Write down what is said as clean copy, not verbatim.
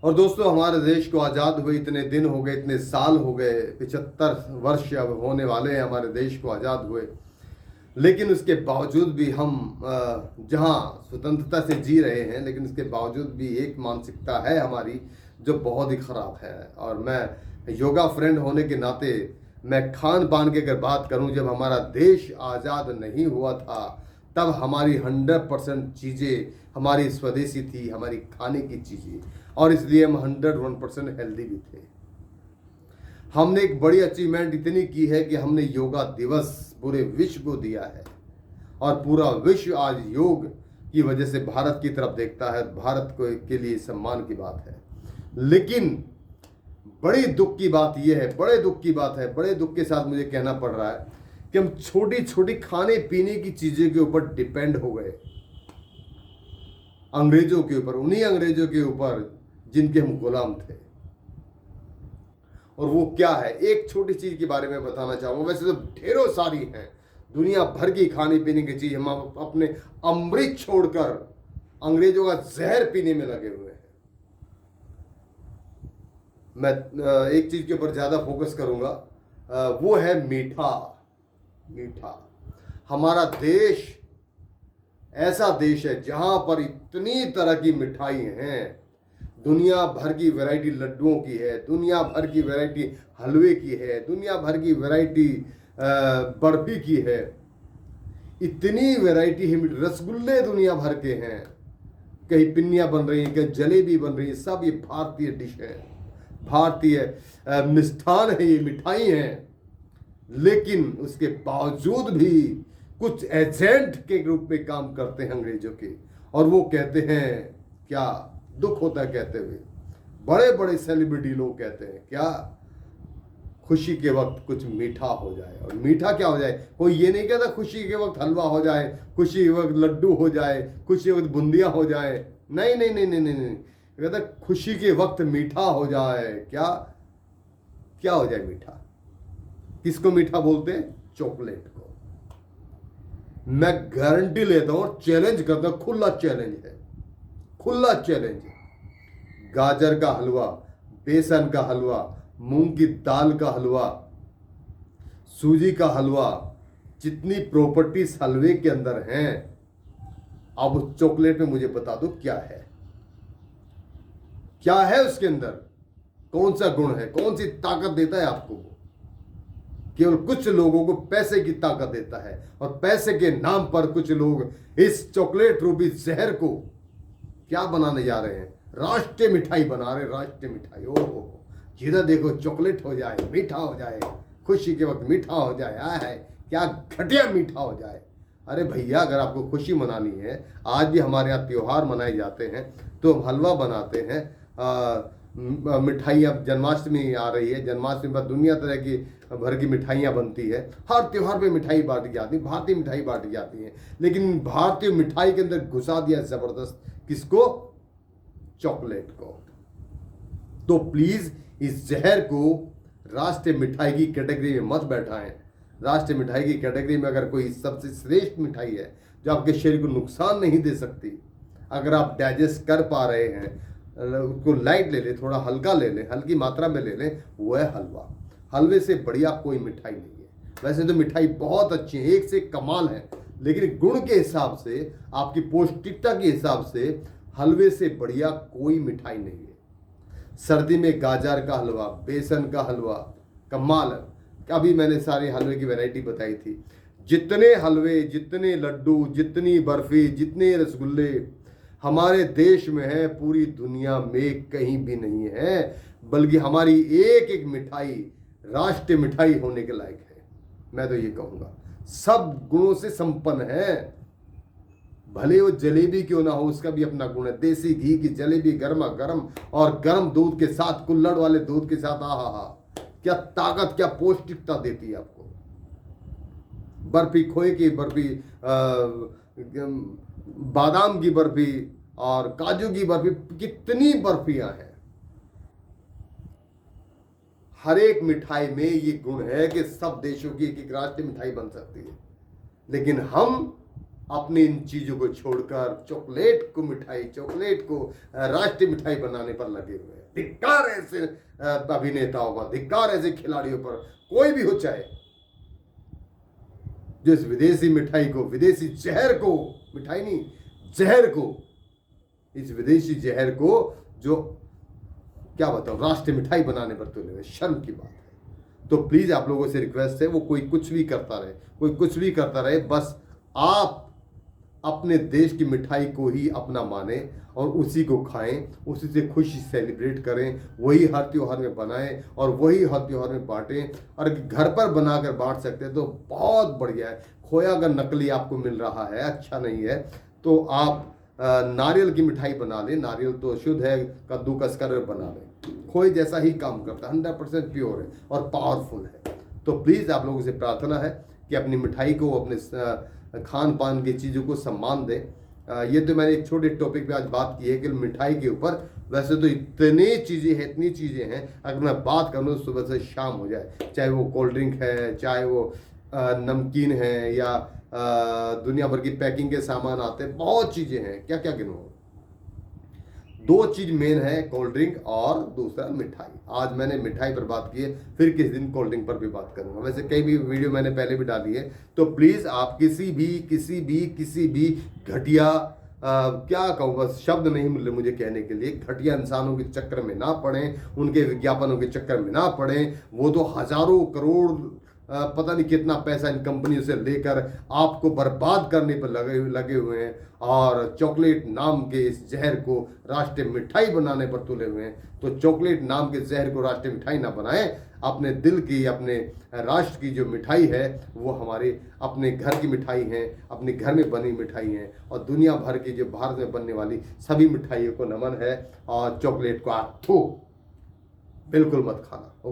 और दोस्तों, हमारे देश को आज़ाद हुए इतने दिन हो गए, इतने साल हो गए, 75 वर्ष अब होने वाले हैं हमारे देश को आज़ाद हुए। लेकिन उसके बावजूद भी हम जहाँ स्वतंत्रता से जी रहे हैं, लेकिन उसके बावजूद भी एक मानसिकता है हमारी जो बहुत ही ख़राब है। और मैं योगा फ्रेंड होने के नाते मैं खान पान की अगर बात करूं, जब हमारा देश आज़ाद नहीं हुआ था तब हमारी 100% चीज़ें हमारी स्वदेशी थी, हमारी खाने की चीज़ें, और इसलिए हम 101% हेल्दी भी थे। हमने एक बड़ी अचीवमेंट इतनी की है कि हमने योगा दिवस पूरे विश्व को दिया है, और पूरा विश्व आज योग की वजह से भारत की तरफ देखता है। भारत को के लिए सम्मान की बात है। लेकिन बड़ी दुख की बात यह है, बड़े दुख की बात है, बड़े दुख के साथ मुझे कहना पड़ रहा है कि हम छोटी छोटी खाने पीने की चीज़ों के ऊपर डिपेंड हो गए, अंग्रेजों के ऊपर, उन्हीं अंग्रेजों के ऊपर जिनके हम गुलाम थे। और वो क्या है, एक छोटी चीज के बारे में बताना चाहूंगा। वैसे तो ढेरों सारी हैं, दुनिया भर की खाने पीने की चीज। हम अपने अमृत छोड़कर अंग्रेजों का जहर पीने में लगे हुए हैं। मैं एक चीज के ऊपर ज्यादा फोकस करूंगा, वो है मीठा। मीठा। हमारा देश ऐसा देश है जहां पर इतनी तरह की मिठाई हैं, दुनिया भर की वैरायटी लड्डुओं की है, दुनिया भर की वैरायटी हलवे की है, दुनिया भर की वैरायटी बर्फी की है, इतनी वैरायटी है। रसगुल्ले दुनिया भर के हैं, कहीं पिन्नियाँ बन रही हैं, कहीं जलेबी बन रही है। सब ये भारतीय डिश है, भारतीय मिष्ठान है, ये मिठाई हैं। लेकिन उसके बावजूद भी कुछ एजेंट के रूप में काम करते हैं अंग्रेजों के, और वो कहते हैं, क्या दुख होता है कहते हुए, बड़े बड़े सेलिब्रिटी लोग कहते हैं, क्या खुशी के वक्त कुछ मीठा हो जाए। और मीठा क्या हो जाए, कोई ये नहीं कहता खुशी के वक्त हलवा हो जाए, खुशी के वक्त लड्डू हो जाए, खुशी के वक्त बूंदिया हो जाए। नहीं नहीं नहीं नहीं नहीं, नहीं। कहता खुशी के वक्त मीठा हो जाए। क्या क्या हो जाए मीठा? किसको मीठा बोलते हैं? चॉकलेट को। मैं गारंटी लेता हूं, चैलेंज करता हूं, खुला चैलेंज है, खुला चैलेंज। गाजर का हलवा, बेसन का हलवा, मूंग की दाल का हलवा, सूजी का हलवा, जितनी प्रॉपर्टीज हलवे के अंदर हैं, अब उस चॉकलेट में मुझे बता दो क्या है, क्या है उसके अंदर, कौन सा गुण है, कौन सी ताकत देता है आपको वो? केवल कुछ लोगों को पैसे की ताकत देता है, और पैसे के नाम पर कुछ लोग इस चॉकलेट रूपी जहर को क्या बनाने जा रहे हैं? राष्ट्रीय मिठाई बना रहे, राष्ट्रीय मिठाई। ओहो, जिधर देखो चॉकलेट हो जाए, मीठा हो जाए, खुशी के वक्त मीठा हो जाए। है क्या घटिया मीठा हो जाए। अरे भैया, अगर आपको खुशी मनानी है, आज भी हमारे यहाँ त्योहार मनाए जाते हैं, तो हम हलवा बनाते हैं, मिठाई। अब जन्माष्टमी आ रही है, जन्माष्टमी पर दुनिया तरह की भर की मिठाइयाँ बनती है। हर त्योहार पे मिठाई बांटी जाती है, भारतीय मिठाई बांटी जाती है। लेकिन भारतीय मिठाई के अंदर घुसा दिया जबरदस्त, किसको? चॉकलेट को। तो प्लीज इस जहर को राष्ट्रीय मिठाई की कैटेगरी में मत बैठाएं। राष्ट्रीय मिठाई की कैटेगरी में अगर कोई सबसे श्रेष्ठ मिठाई है जो आपके शरीर को नुकसान नहीं दे सकती, अगर आप डाइजेस्ट कर पा रहे हैं, उसको लाइट ले लें, थोड़ा हल्का ले लें, हल्की मात्रा में ले लें, वो है हलवा। हलवे से बढ़िया कोई मिठाई नहीं है। वैसे तो मिठाई बहुत अच्छी है, एक से कमाल है, लेकिन गुण के हिसाब से, आपकी पौष्टिकता के हिसाब से हलवे से बढ़िया कोई मिठाई नहीं है। सर्दी में गाजर का हलवा, बेसन का हलवा, कमाल है। अभी मैंने सारे हलवे की वैरायटी बताई थी। जितने हलवे, जितने लड्डू, जितनी बर्फी, जितने रसगुल्ले हमारे देश में है, पूरी दुनिया में कहीं भी नहीं है। बल्कि हमारी एक एक मिठाई राष्ट्रीय मिठाई होने के लायक है। मैं तो ये कहूँगा, सब गुणों से संपन्न है। भले वो जलेबी क्यों ना हो, उसका भी अपना गुण है। देसी घी की जलेबी, गर्मा गर्म, और गर्म दूध के साथ, कुल्हड़ वाले दूध के साथ, आहा हा, क्या ताकत, क्या पौष्टिकता देती है आपको। बर्फी, खोए की बर्फी, बादाम की बर्फी और काजू की बर्फी, कितनी बर्फियां हैं। हर एक मिठाई में ये गुण है कि सब देशों की एक एक राष्ट्रीय मिठाई बन सकती है। लेकिन हम अपनी इन चीज़ों को छोड़कर चॉकलेट को मिठाई, चॉकलेट को राष्ट्रीय मिठाई बनाने पर लगे हुए हैं। धिक्कार ऐसे अभिनेताओं पर, धिक्कार ऐसे खिलाड़ियों पर, कोई भी हो चाहे, जो इस विदेशी मिठाई को, विदेशी जहर को, मिठाई नहीं जहर को, इस विदेशी जहर को जो क्या बताओ राष्ट्रीय मिठाई बनाने पर तुले हुए, शर्म की बात है। तो प्लीज आप लोगों से रिक्वेस्ट है, वो कोई कुछ भी करता रहे, कोई कुछ भी करता रहे, बस आप अपने देश की मिठाई को ही अपना माने और उसी को खाएं, उसी से खुशी सेलिब्रेट करें, वही हर त्योहार में बनाएं और वही हर त्योहार में बांटें। और घर पर बनाकर बांट सकते हैं तो बहुत बढ़िया है। खोया अगर नकली आपको मिल रहा है, अच्छा नहीं है, तो आप नारियल की मिठाई बना लें। नारियल तो शुद्ध है, कद्दूकस कर बना लें, खोए जैसा ही काम करता है, 100% प्योर है और पावरफुल है। तो प्लीज़ आप लोगों से प्रार्थना है कि अपनी मिठाई को, अपने खान पान की चीज़ों को सम्मान दें। ये तो मैंने एक छोटे टॉपिक पे आज बात की है कि मिठाई के ऊपर, वैसे तो इतनी चीज़ें हैं, इतनी चीज़ें हैं, अगर मैं बात करूँ तो सुबह से शाम हो जाए, चाहे वो कोल्ड ड्रिंक है, चाहे वो नमकीन है, या दुनिया भर की पैकिंग के सामान आते हैं, बहुत चीज़ें हैं, क्या क्या गिनूँ। दो चीज़ मेन है, कोल्ड ड्रिंक और दूसरा मिठाई। आज मैंने मिठाई पर बात की है, फिर किसी दिन कोल्ड ड्रिंक पर भी बात करूंगा। वैसे कई भी वीडियो मैंने पहले भी डाली है। तो प्लीज़ आप किसी भी घटिया, क्या कहूँ, बस शब्द नहीं मिले मुझे कहने के लिए, घटिया इंसानों के चक्कर में ना पड़ें, उनके विज्ञापनों के चक्कर में ना पड़ें। वो तो हजारों करोड़ पता नहीं कितना पैसा इन कंपनियों से लेकर आपको बर्बाद करने पर लगे हुए हैं, और चॉकलेट नाम के इस जहर को राष्ट्रीय मिठाई बनाने पर तुले हुए हैं। तो चॉकलेट नाम के जहर को राष्ट्रीय मिठाई ना बनाएं। अपने दिल की, अपने राष्ट्र की जो मिठाई है वो हमारे अपने घर की मिठाई है, अपने घर में बनी मिठाई है, और दुनिया भर की जो भारत में बनने वाली सभी मिठाइयों को नमन है। और चॉकलेट को आप बिल्कुल मत खाना।